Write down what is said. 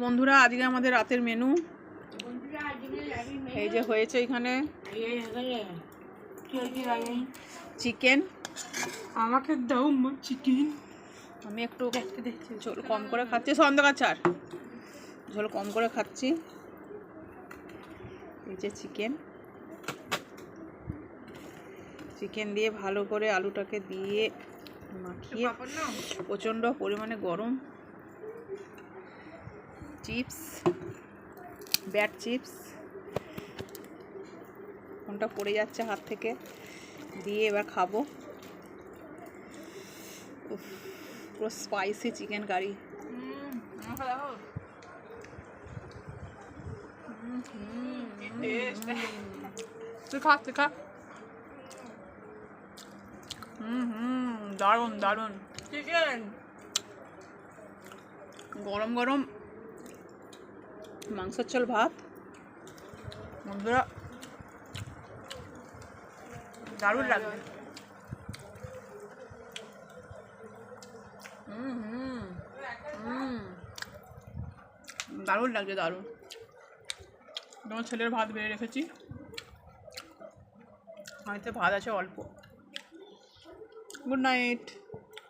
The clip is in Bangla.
বন্ধুরা আজকে আমাদের রাতের মেনু এই যে হয়েছে এখানে চিকেন। আমাকে দাও চিকেন। আমি একটু ঝোল কম করে খাচ্ছি, সন্দেকা চার ঝোল কম করে খাচ্ছি। এই যে চিকেন দিয়ে ভালো করে আলুটাকে দিয়ে মাখিয়ে, প্রচণ্ড পরিমাণে গরম চিপস, ব্যাট চিপস, কোনটা পড়ে যাচ্ছে হাত থেকে, দিয়ে এবার খাবো। পুরো স্পাইসি চিকেন কারি। দারুণ দারুণ চিকেন, গরম গরম মাংসের ঝোল ভাত। বন্ধুরা দারুণ লাগবে। দারুণ লাগছে, দারুণ। তোমার ছেলের ভাত বেড়ে রেখেছি, হয়তো ভাত আছে অল্প। Good night.